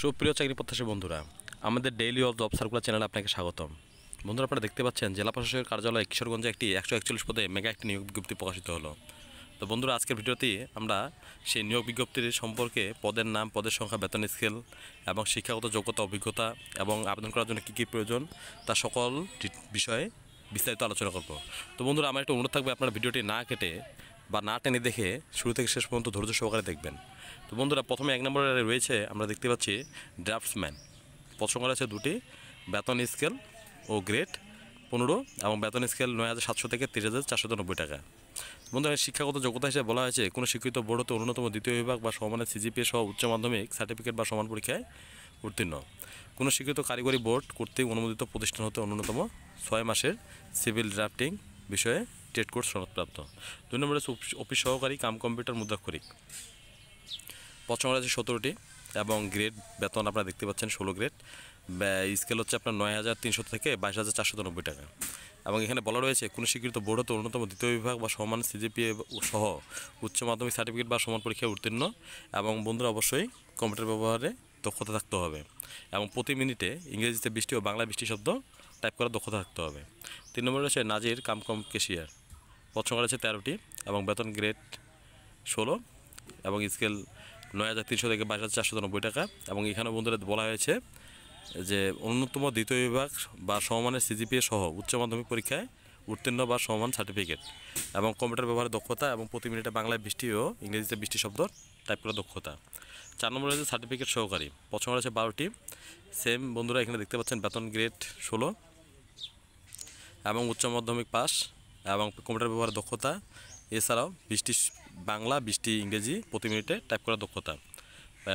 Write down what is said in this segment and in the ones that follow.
সুপ্রিয় চাকরি প্রত্যাশী বন্ধুরা, আমাদের ডেইলি অফ জব সার্কুলার চ্যানেলে আপনাকে স্বাগতম। বন্ধুরা, আপনারা দেখতে পাচ্ছেন জেলা প্রশাসকের কার্যালয় কিশোরগঞ্জে একটি 141 পদে মেগা একটি নিয়োগ বিজ্ঞপ্তি প্রকাশিত হলো। তো বন্ধুরা, আজকের ভিডিওতে আমরা সেই নিয়োগ বিজ্ঞপ্তির সম্পর্কে পদের নাম, পদের সংখ্যা, বেতন স্কেল এবং শিক্ষাগত যোগ্যতা, অভিজ্ঞতা এবং আবেদন করার জন্য কী কী প্রয়োজন তা সকল বিষয়ে বিস্তারিত আলোচনা করব। তো বন্ধুরা, আমার একটা অনুরোধ থাকবে, আপনারা ভিডিওটি না কেটে বা না টেনে দেখে শুরু থেকে শেষ পর্যন্ত ধৈর্য সহকারে দেখবেন। তো বন্ধুরা, প্রথমে 1 নম্বরে রয়েছে, আমরা দেখতে পাচ্ছি ড্রাফটসম্যান। পদ সংখ্যা রয়েছে 2টি, বেতন স্কেল ও গ্রেড 15 এবং বেতন স্কেল 9,700 থেকে 30,490 টাকা। বন্ধুরা, শিক্ষাগত যোগ্যতা হিসেবে বলা হয়েছে কোনো স্বীকৃত বোর্ড হতে ন্যূনতম দ্বিতীয় বিভাগ বা সমানের সিজিপিএ সহ উচ্চ মাধ্যমিক সার্টিফিকেট বা সমান পরীক্ষায় উত্তীর্ণ, কোনো স্বীকৃত কারিগরি বোর্ড কর্তৃক অনুমোদিত প্রতিষ্ঠান হতে ন্যূনতম 6 মাসের সিভিল ড্রাফটিং বিষয়ে টেট কোর্স সনদপ্রাপ্ত। 2 নম্বরে অফিস সহকারী কাম কম্পিউটার মুদ্রাক্ষরিক। পদ সংখ্যা আছে 17টি এবং গ্রেড বেতন আপনারা দেখতে পাচ্ছেন 16 গ্রেড। স্কেল হচ্ছে আপনার 9,300 থেকে 22,490 টাকা। এবং এখানে বলা রয়েছে কোনো স্বীকৃত বোর্ড হতে অন্যতম দ্বিতীয় বিভাগ বা সমান সিজিপিএ সহ উচ্চ মাধ্যমিক সার্টিফিকেট বা সমান পরীক্ষায় উত্তীর্ণ এবং বন্ধুরা অবশ্যই কম্পিউটার ব্যবহারে দক্ষতা থাকতে হবে এবং প্রতি মিনিটে ইংরেজিতে 20টি ও বাংলায় 20টি শব্দ টাইপ করার দক্ষতা থাকতে হবে। 3 নম্বরে রয়েছে নাজির কাম কেশিয়ার। পদ সংখ্যা রয়েছে 13টি এবং বেতন গ্রেড 16 এবং স্কেল 9,300 থেকে 22,490 টাকা। এবং এখানে বন্ধুরা বলা হয়েছে যে অন্যতম দ্বিতীয় বিভাগ বা সমমানের সিজিপিএ সহ উচ্চ মাধ্যমিক পরীক্ষায় উত্তীর্ণ বা সমান সার্টিফিকেট এবং কম্পিউটার ব্যবহারের দক্ষতা এবং প্রতি মিনিটে বাংলায় 20টি ও ইংরেজিতে 20টি শব্দ টাইপ করার দক্ষতা। 4 নম্বরে রয়েছে সার্টিফিকেট সহকারী। পদ সংখ্যা রয়েছে 12টি। সেম বন্ধুরা, এখানে দেখতে পাচ্ছেন বেতন গ্রেড 16 এবং উচ্চ মাধ্যমিক পাস এবং কম্পিউটার ব্যবহারের দক্ষতা, এছাড়াও 20টি বাংলা 20টি ইংরেজি প্রতি মিনিটে টাইপ করার দক্ষতা।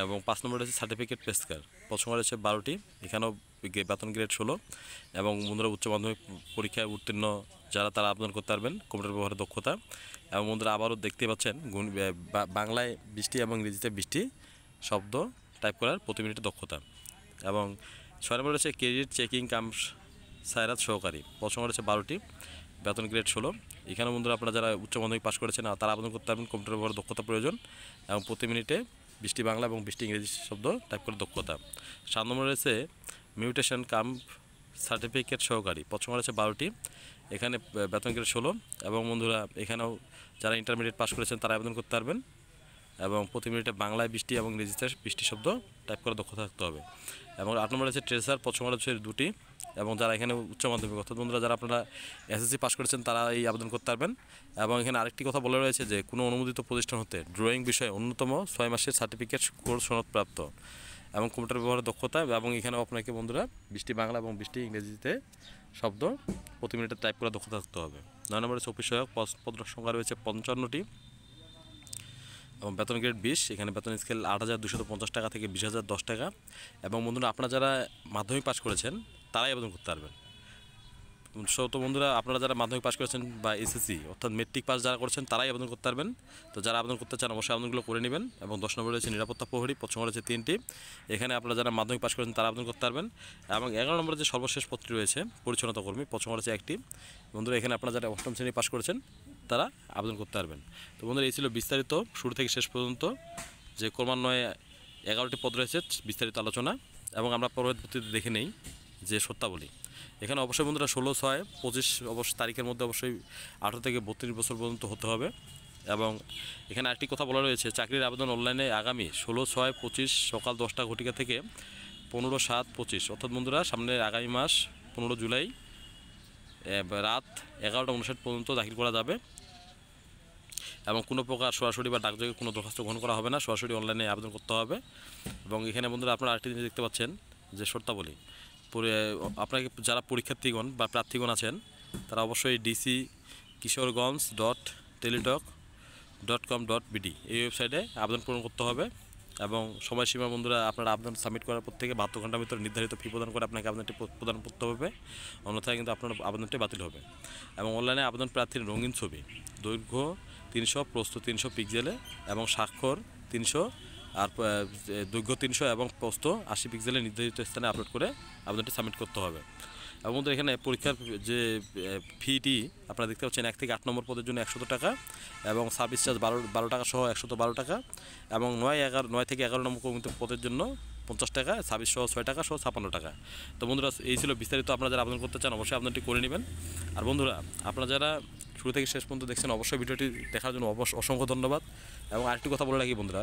এবং 5 নম্বরে রয়েছে সার্টিফিকেট পেশকার। পদ সংখ্যা রয়েছে 12টি। এখানেও বেতন গ্রেড 16 এবং বন্ধুরা উচ্চ মাধ্যমিক পরীক্ষায় উত্তীর্ণ যারা তারা আবেদন করতে পারবেন, কম্পিউটার ব্যবহারের দক্ষতা। এবং বন্ধুরা আবারও দেখতে পাচ্ছেন বাংলায় 20টি এবং ইংরেজিতে 20টি শব্দ টাইপ করার প্রতি মিনিটে দক্ষতা। এবং 6 নম্বরে রয়েছে ক্রেডিট চেকিং কাম সায়রাত সহকারী। পদ সংখ্যা রয়েছে 12টি, বেতন গ্রেড 16। এখানে বন্ধুরা আপনারা যারা উচ্চ মাধ্যমিক পাস করেছেন তারা আবেদন করতে পারবেন, কম্পিউটার ব্যবহারের দক্ষতা প্রয়োজন এবং প্রতি মিনিটে 20টি বাংলা এবং 20টি ইংরেজি শব্দ টাইপ করার দক্ষতা। 7 নম্বরে রয়েছে মিউটেশন কাম সার্টিফিকেট সহকারী। পদ সংখ্যা রয়েছে 12টি। এখানে বেতন গ্রেড 16 এবং বন্ধুরা এখানেও যারা ইন্টারমিডিয়েট পাস করেছেন তারা আবেদন করতে পারবেন এবং প্রতি মিনিটে বাংলায় 20টি এবং ইংরেজিতে 20টি শব্দ টাইপ করার দক্ষতা থাকতে হবে। এবং 8 নম্বরে রয়েছে ট্রেসার। পদ সংখ্যা রয়েছে 2টি এবং যারা এখানে উচ্চ মাধ্যমিক অর্থাৎ বন্ধুরা যারা আপনারা এসএসসি পাস করেছেন তারা এই আবেদন করতে পারবেন। এবং এখানে আরেকটি কথা বলা রয়েছে যে কোনো অনুমোদিত প্রতিষ্ঠান হতে ড্রয়িং বিষয়ে অন্যতম 6 মাসের সার্টিফিকেট কোর্স সনদপ্রাপ্ত এবং কম্পিউটার ব্যবহারের দক্ষতা। এবং এখানেও আপনাকে বন্ধুরা 20টি বাংলা এবং 20টি ইংরেজিতে শব্দ প্রতি মিনিটে টাইপ করার দক্ষতা থাকতে হবে। 9 নম্বরে অফিস সহায়ক। পদ সংখ্যা রয়েছে 55টি এবং বেতন গ্রেড 20। এখানে বেতন স্কেল 8,250 টাকা থেকে 20,010 টাকা। এবং বন্ধুরা আপনারা যারা মাধ্যমিক পাস করেছেন তারাই আবেদন করতে পারবেন। তো বন্ধুরা আপনারা যারা মাধ্যমিক পাস করেছেন বা এসএসসি অর্থাৎ মেট্রিক পাস যারা করেছেন তারাই আবেদন করতে পারবেন। তো যারা আবেদন করতে চান অবশ্যই আবেদনগুলো করে নেবেন। এবং 10 নম্বরে রয়েছে নিরাপত্তা প্রহরী। পদ সংখ্যা রয়েছে 3টি। এখানে আপনারা যারা মাধ্যমিক পাস করেছেন তারা আবেদন করতে পারবেন। এবং 11 নম্বরে যে সর্বশেষ পদটি রয়েছে পরিচ্ছন্নতা কর্মী। পদ সংখ্যা রয়েছে 1টি। বন্ধুরা এখানে আপনারা যারা 8ম শ্রেণী পাস করেছেন তারা আবেদন করতে পারবেন। তো বন্ধুরা এই ছিল বিস্তারিত শুরু থেকে শেষ পর্যন্ত যে ক্রমান্বয়ে 11টি পদ রয়েছে বিস্তারিত আলোচনা। এবং আমরা পরবর্তীতে দেখে নেই যে শর্তাবলী। এখানে অবশ্যই বন্ধুরা 16/6/25 অবশ্যই তারিখের মধ্যে অবশ্যই 18 থেকে 32 বছর পর্যন্ত হতে হবে। এবং এখানে আরেকটি কথা বলা রয়েছে চাকরির আবেদন অনলাইনে আগামী 16/6/25 সকাল 10টা ঘটিকা থেকে 15/7/25 অর্থাৎ বন্ধুরা সামনে আগামী মাস 15 জুলাই রাত 11টা 59 পর্যন্ত দাখিল করা যাবে। এবং কোনো প্রকার সরাসরি বা ডাকযোগে কোনো দরখাস্ত গ্রহণ করা হবে না, সরাসরি অনলাইনে আবেদন করতে হবে। এবং এখানে বন্ধুরা আপনারা আরেকটি জিনিস দেখতে পাচ্ছেন যে শর্তাবলী। আপনাকে যারা পরীক্ষার্থীগণ বা প্রার্থীগণ আছেন তারা অবশ্যই dc-kisorganj.teletalk.com.bd এই ওয়েবসাইটে আবেদন পূরণ করতে হবে। এবং সময়সীমা বন্ধুরা আপনারা আবেদন সাবমিট করার পর থেকে 72 ঘন্টার ভিতরে নির্ধারিত ফি প্রদান করে আপনাকে আবেদনটি প্রদান করতে হবে, অন্যথায় কিন্তু আপনার আবেদনটি বাতিল হবে। এবং অনলাইনে আবেদন প্রার্থীর রঙিন ছবি দৈর্ঘ্য 300 প্রস্থ 300 পিক্সেলে এবং স্বাক্ষর 300 আর দৈর্ঘ্য 300 এবং প্রস্থ 80 পিক্সেলে নির্ধারিত স্থানে আপলোড করে আবেদনটি সাবমিট করতে হবে। এবং বন্ধুরা এখানে পরীক্ষার যে ফিটি আপনারা দেখতে পাচ্ছেন 1 থেকে 8 নম্বর পদের জন্য 100 টাকা এবং সার্ভিস চার্জ 12 টাকা সহ 112 টাকা। এবং 9 থেকে 11 নম্বর পদের জন্য 50 টাকা, সার্ভিস সহ 6 টাকা সহ 56 টাকা। তো বন্ধুরা এই ছিল বিস্তারিত। আপনারা যারা আবেদন করতে চান অবশ্যই আবেদনটি করে নেবেন। আর বন্ধুরা আপনারা যারা শুরু থেকে শেষ পর্যন্ত দেখছেন অবশ্যই ভিডিওটি দেখার জন্য অসংখ্য ধন্যবাদ। এবং আরেকটি কথা বলে রাখি বন্ধুরা,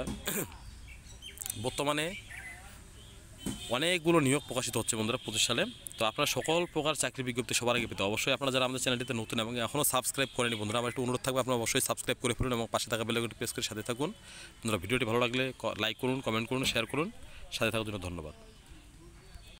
বর্তমানে অনেকগুলো নিয়োগ প্রকাশিত হচ্ছে বন্ধুরা 25 সালে। তো আপনারা সকল প্রকার চাকরির বিজ্ঞপ্তি সবার আগে পেতে অবশ্যই আপনারা যারা আমাদের চ্যানেলটিতে নতুন এবং এখনও সাবস্ক্রাইব করেনি বন্ধুরা, আমার একটু অনুরোধ থাকবে আপনারা অবশ্যই সাবস্ক্রাইব করে ফেলুন এবং পাশে থাকা বেল আইকনটি প্রেস করে সাথে থাকুন। বন্ধুরা ভিডিওটি ভালো লাগলে লাইক করুন, কমেন্ট করুন, শেয়ার করুন। সাথে থাকার জন্য ধন্যবাদ।